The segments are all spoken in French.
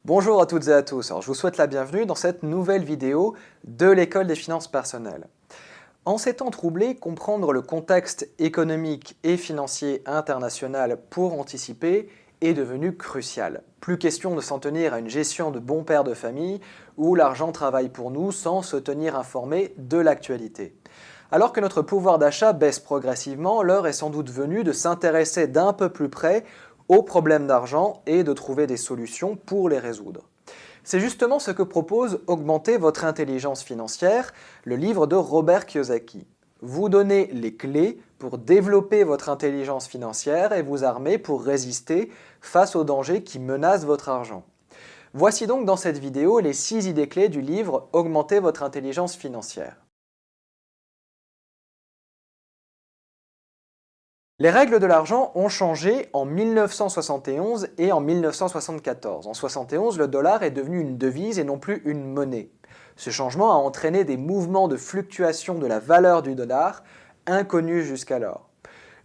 Bonjour à toutes et à tous, je vous souhaite la bienvenue dans cette nouvelle vidéo de l'école des finances personnelles. En ces temps troublés, comprendre le contexte économique et financier international pour anticiper est devenu crucial. Plus question de s'en tenir à une gestion de bon père de famille où l'argent travaille pour nous sans se tenir informé de l'actualité. Alors que notre pouvoir d'achat baisse progressivement, l'heure est sans doute venue de s'intéresser d'un peu plus près aux problèmes d'argent et de trouver des solutions pour les résoudre. C'est justement ce que propose Augmenter votre intelligence financière, le livre de Robert Kiyosaki. Vous donnez les clés pour développer votre intelligence financière et vous armer pour résister face aux dangers qui menacent votre argent. Voici donc dans cette vidéo les 6 idées clés du livre Augmenter votre intelligence financière. Les règles de l'argent ont changé en 1971 et en 1974. En 1971, le dollar est devenu une devise et non plus une monnaie. Ce changement a entraîné des mouvements de fluctuation de la valeur du dollar inconnus jusqu'alors.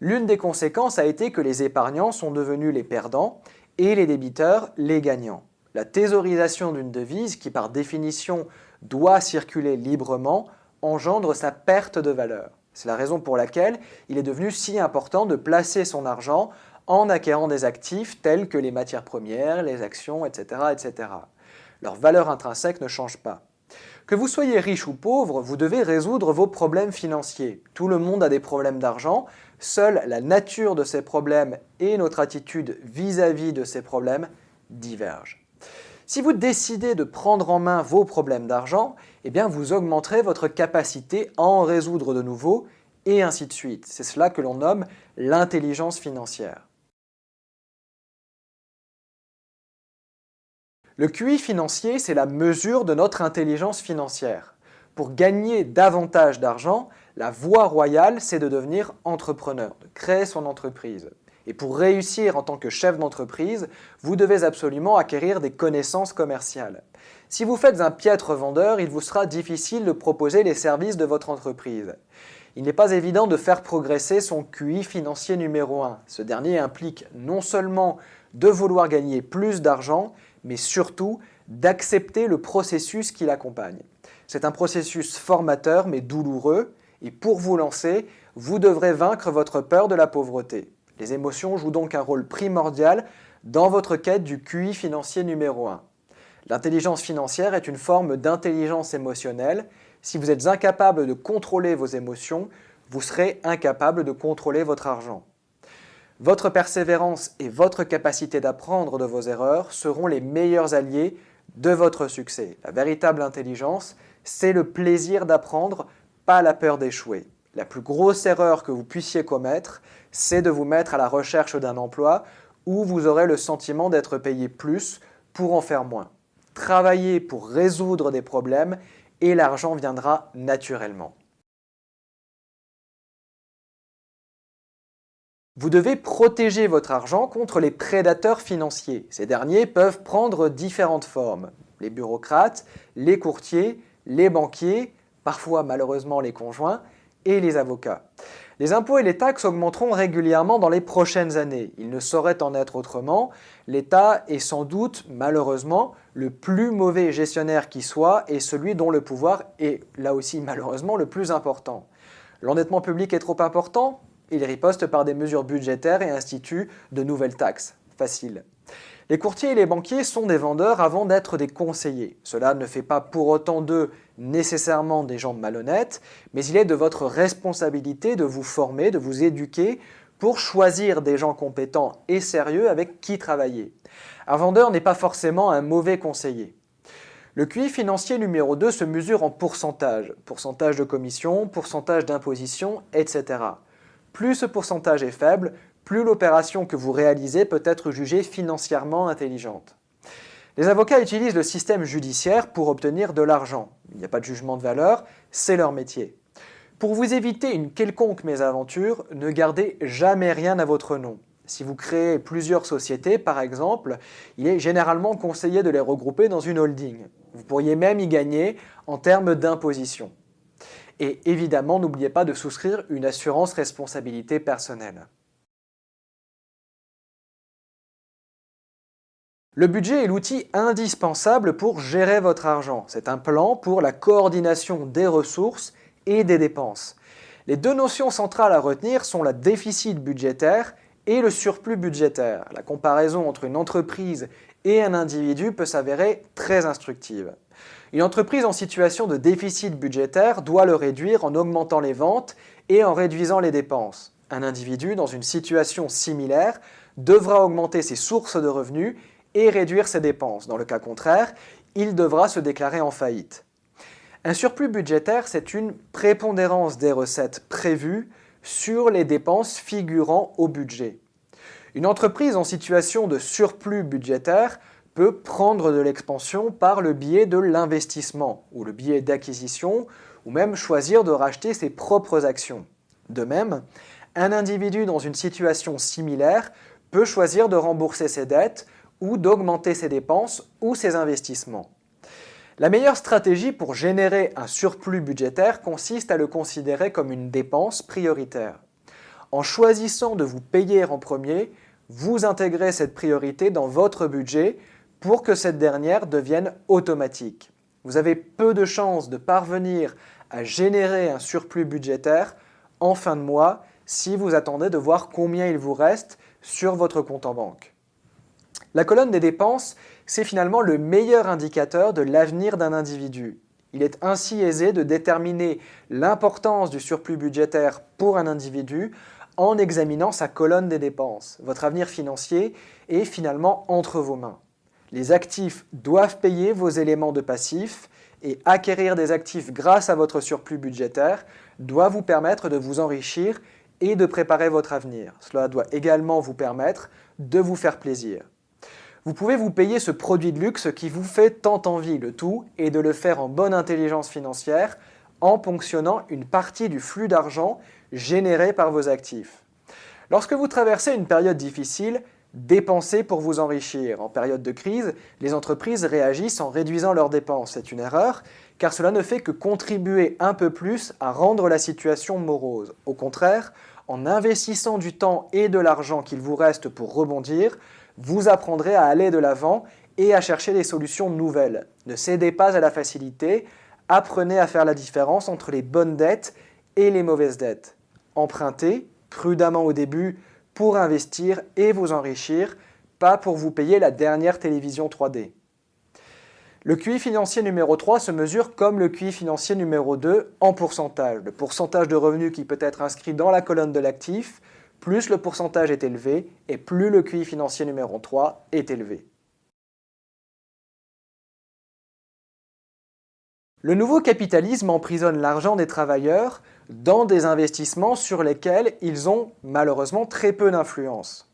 L'une des conséquences a été que les épargnants sont devenus les perdants et les débiteurs les gagnants. La thésaurisation d'une devise, qui par définition doit circuler librement, engendre sa perte de valeur. C'est la raison pour laquelle il est devenu si important de placer son argent en acquérant des actifs tels que les matières premières, les actions, etc., etc. Leur valeur intrinsèque ne change pas. Que vous soyez riche ou pauvre, vous devez résoudre vos problèmes financiers. Tout le monde a des problèmes d'argent, seule la nature de ces problèmes et notre attitude vis-à-vis de ces problèmes divergent. Si vous décidez de prendre en main vos problèmes d'argent, eh bien vous augmenterez votre capacité à en résoudre de nouveaux et ainsi de suite. C'est cela que l'on nomme l'intelligence financière. Le QI financier, c'est la mesure de notre intelligence financière. Pour gagner davantage d'argent, la voie royale, c'est de devenir entrepreneur, de créer son entreprise. Et pour réussir en tant que chef d'entreprise, vous devez absolument acquérir des connaissances commerciales. Si vous faites un piètre vendeur, il vous sera difficile de proposer les services de votre entreprise. Il n'est pas évident de faire progresser son QI financier numéro 1. Ce dernier implique non seulement de vouloir gagner plus d'argent, mais surtout d'accepter le processus qui l'accompagne. C'est un processus formateur mais douloureux, et pour vous lancer, vous devrez vaincre votre peur de la pauvreté. Les émotions jouent donc un rôle primordial dans votre quête du QI financier numéro 1. L'intelligence financière est une forme d'intelligence émotionnelle. Si vous êtes incapable de contrôler vos émotions, vous serez incapable de contrôler votre argent. Votre persévérance et votre capacité d'apprendre de vos erreurs seront les meilleurs alliés de votre succès. La véritable intelligence, c'est le plaisir d'apprendre, pas la peur d'échouer. La plus grosse erreur que vous puissiez commettre, c'est de vous mettre à la recherche d'un emploi où vous aurez le sentiment d'être payé plus pour en faire moins. Travaillez pour résoudre des problèmes et l'argent viendra naturellement. Vous devez protéger votre argent contre les prédateurs financiers. Ces derniers peuvent prendre différentes formes. Les bureaucrates, les courtiers, les banquiers, parfois malheureusement les conjoints, et les avocats. Les impôts et les taxes augmenteront régulièrement dans les prochaines années. Il ne saurait en être autrement. L'État est sans doute, malheureusement, le plus mauvais gestionnaire qui soit et celui dont le pouvoir est, là aussi malheureusement, le plus important. L'endettement public est trop important? Il riposte par des mesures budgétaires et institue de nouvelles taxes. Facile. Les courtiers et les banquiers sont des vendeurs avant d'être des conseillers. Cela ne fait pas pour autant d'eux nécessairement des gens malhonnêtes, mais il est de votre responsabilité de vous former, de vous éduquer pour choisir des gens compétents et sérieux avec qui travailler. Un vendeur n'est pas forcément un mauvais conseiller. Le QI financier numéro 2 se mesure en pourcentage. Pourcentage de commission, pourcentage d'imposition, etc. Plus ce pourcentage est faible, plus l'opération que vous réalisez peut être jugée financièrement intelligente. Les avocats utilisent le système judiciaire pour obtenir de l'argent. Il n'y a pas de jugement de valeur, c'est leur métier. Pour vous éviter une quelconque mésaventure, ne gardez jamais rien à votre nom. Si vous créez plusieurs sociétés, par exemple, il est généralement conseillé de les regrouper dans une holding. Vous pourriez même y gagner en termes d'imposition. Et évidemment, n'oubliez pas de souscrire une assurance responsabilité personnelle. Le budget est l'outil indispensable pour gérer votre argent. C'est un plan pour la coordination des ressources et des dépenses. Les deux notions centrales à retenir sont le déficit budgétaire et le surplus budgétaire. La comparaison entre une entreprise et un individu peut s'avérer très instructive. Une entreprise en situation de déficit budgétaire doit le réduire en augmentant les ventes et en réduisant les dépenses. Un individu dans une situation similaire devra augmenter ses sources de revenus et réduire ses dépenses. Dans le cas contraire, il devra se déclarer en faillite. Un surplus budgétaire, c'est une prépondérance des recettes prévues sur les dépenses figurant au budget. Une entreprise en situation de surplus budgétaire peut prendre de l'expansion par le biais de l'investissement ou le biais d'acquisition ou même choisir de racheter ses propres actions. De même, un individu dans une situation similaire peut choisir de rembourser ses dettes ou d'augmenter ses dépenses ou ses investissements. La meilleure stratégie pour générer un surplus budgétaire consiste à le considérer comme une dépense prioritaire. En choisissant de vous payer en premier, vous intégrez cette priorité dans votre budget pour que cette dernière devienne automatique. Vous avez peu de chances de parvenir à générer un surplus budgétaire en fin de mois si vous attendez de voir combien il vous reste sur votre compte en banque. La colonne des dépenses, c'est finalement le meilleur indicateur de l'avenir d'un individu. Il est ainsi aisé de déterminer l'importance du surplus budgétaire pour un individu en examinant sa colonne des dépenses. Votre avenir financier est finalement entre vos mains. Les actifs doivent payer vos éléments de passifs et acquérir des actifs grâce à votre surplus budgétaire doit vous permettre de vous enrichir et de préparer votre avenir. Cela doit également vous permettre de vous faire plaisir. Vous pouvez vous payer ce produit de luxe qui vous fait tant envie, le tout est de le faire en bonne intelligence financière en ponctionnant une partie du flux d'argent généré par vos actifs. Lorsque vous traversez une période difficile, dépensez pour vous enrichir. En période de crise, les entreprises réagissent en réduisant leurs dépenses. C'est une erreur, car cela ne fait que contribuer un peu plus à rendre la situation morose. Au contraire, en investissant du temps et de l'argent qu'il vous reste pour rebondir, vous apprendrez à aller de l'avant et à chercher des solutions nouvelles. Ne cédez pas à la facilité, apprenez à faire la différence entre les bonnes dettes et les mauvaises dettes. Empruntez, prudemment au début, pour investir et vous enrichir, pas pour vous payer la dernière télévision 3D. Le QI financier numéro 3 se mesure comme le QI financier numéro 2 en pourcentage. Le pourcentage de revenus qui peut être inscrit dans la colonne de l'actif, plus le pourcentage est élevé et plus le QI financier numéro 3 est élevé. Le nouveau capitalisme emprisonne l'argent des travailleurs dans des investissements sur lesquels ils ont malheureusement très peu d'influence.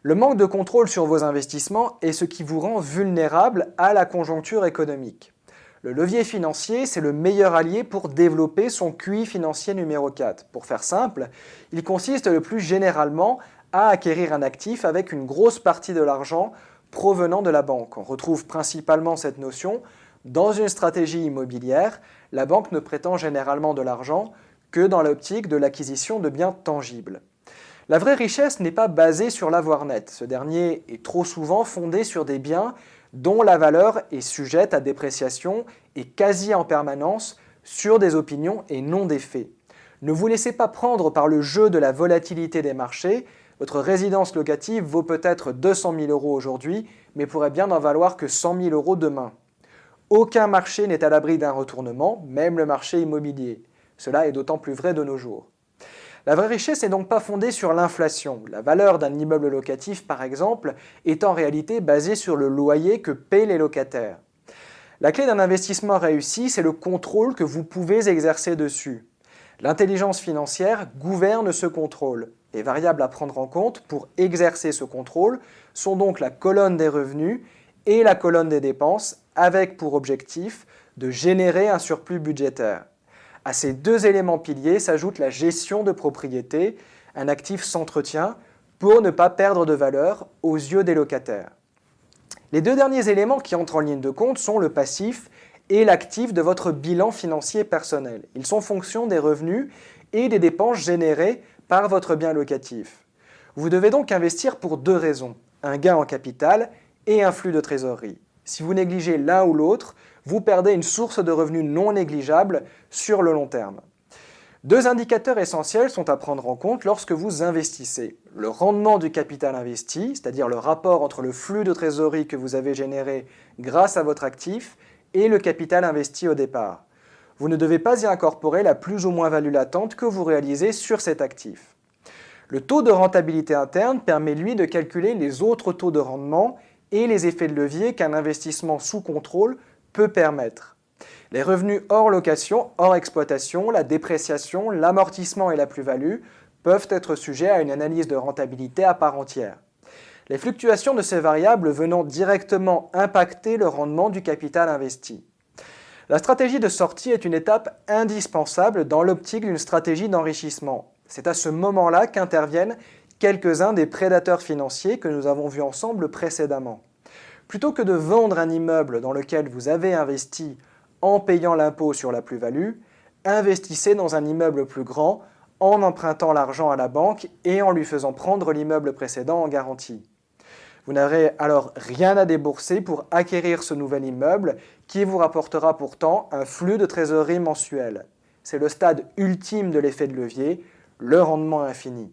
Le manque de contrôle sur vos investissements est ce qui vous rend vulnérable à la conjoncture économique. Le levier financier, c'est le meilleur allié pour développer son QI financier numéro 4. Pour faire simple, il consiste le plus généralement à acquérir un actif avec une grosse partie de l'argent provenant de la banque. On retrouve principalement cette notion dans une stratégie immobilière. La banque ne prétend généralement de l'argent que dans l'optique de l'acquisition de biens tangibles. La vraie richesse n'est pas basée sur l'avoir net. Ce dernier est trop souvent fondé sur des biens dont la valeur est sujette à dépréciation et quasi en permanence sur des opinions et non des faits. Ne vous laissez pas prendre par le jeu de la volatilité des marchés. Votre résidence locative vaut peut-être 200 000 € aujourd'hui, mais pourrait bien n'en valoir que 100 000 € demain. Aucun marché n'est à l'abri d'un retournement, même le marché immobilier. Cela est d'autant plus vrai de nos jours. La vraie richesse n'est donc pas fondée sur l'inflation. La valeur d'un immeuble locatif, par exemple, est en réalité basée sur le loyer que paient les locataires. La clé d'un investissement réussi, c'est le contrôle que vous pouvez exercer dessus. L'intelligence financière gouverne ce contrôle. Les variables à prendre en compte pour exercer ce contrôle sont donc la colonne des revenus et la colonne des dépenses, avec pour objectif de générer un surplus budgétaire. À ces deux éléments piliers s'ajoute la gestion de propriété. Un actif s'entretient pour ne pas perdre de valeur aux yeux des locataires. Les deux derniers éléments qui entrent en ligne de compte sont le passif et l'actif de votre bilan financier personnel. Ils sont fonction des revenus et des dépenses générées par votre bien locatif. Vous devez donc investir pour deux raisons, un gain en capital et un flux de trésorerie. Si vous négligez l'un ou l'autre, vous perdez une source de revenus non négligeable sur le long terme. Deux indicateurs essentiels sont à prendre en compte lorsque vous investissez. Le rendement du capital investi, c'est-à-dire le rapport entre le flux de trésorerie que vous avez généré grâce à votre actif et le capital investi au départ. Vous ne devez pas y incorporer la plus ou moins value latente que vous réalisez sur cet actif. Le taux de rentabilité interne permet lui de calculer les autres taux de rendement et les effets de levier qu'un investissement sous contrôle peut permettre. Les revenus hors location, hors exploitation, la dépréciation, l'amortissement et la plus-value peuvent être sujets à une analyse de rentabilité à part entière. Les fluctuations de ces variables venant directement impacter le rendement du capital investi. La stratégie de sortie est une étape indispensable dans l'optique d'une stratégie d'enrichissement. C'est à ce moment-là qu'interviennent quelques-uns des prédateurs financiers que nous avons vus ensemble précédemment. Plutôt que de vendre un immeuble dans lequel vous avez investi en payant l'impôt sur la plus-value, investissez dans un immeuble plus grand en empruntant l'argent à la banque et en lui faisant prendre l'immeuble précédent en garantie. Vous n'aurez alors rien à débourser pour acquérir ce nouvel immeuble qui vous rapportera pourtant un flux de trésorerie mensuel. C'est le stade ultime de l'effet de levier, le rendement infini.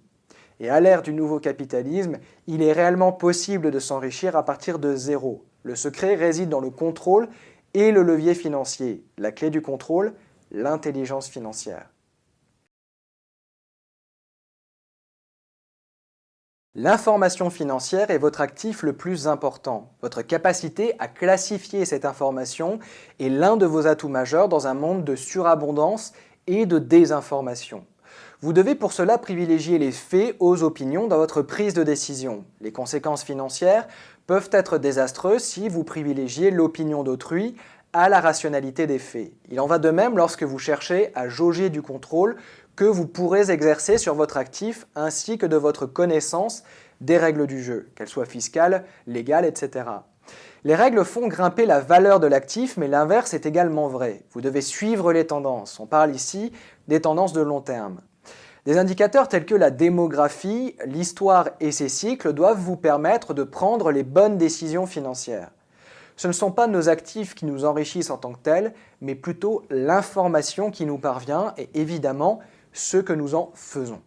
Et à l'ère du nouveau capitalisme, il est réellement possible de s'enrichir à partir de zéro. Le secret réside dans le contrôle et le levier financier. La clé du contrôle, l'intelligence financière. L'information financière est votre actif le plus important. Votre capacité à classifier cette information est l'un de vos atouts majeurs dans un monde de surabondance et de désinformation. Vous devez pour cela privilégier les faits aux opinions dans votre prise de décision. Les conséquences financières peuvent être désastreuses si vous privilégiez l'opinion d'autrui à la rationalité des faits. Il en va de même lorsque vous cherchez à jauger du contrôle que vous pourrez exercer sur votre actif ainsi que de votre connaissance des règles du jeu, qu'elles soient fiscales, légales, etc. Les règles font grimper la valeur de l'actif, mais l'inverse est également vrai. Vous devez suivre les tendances. On parle ici des tendances de long terme. Des indicateurs tels que la démographie, l'histoire et ses cycles doivent vous permettre de prendre les bonnes décisions financières. Ce ne sont pas nos actifs qui nous enrichissent en tant que tels, mais plutôt l'information qui nous parvient et évidemment ce que nous en faisons.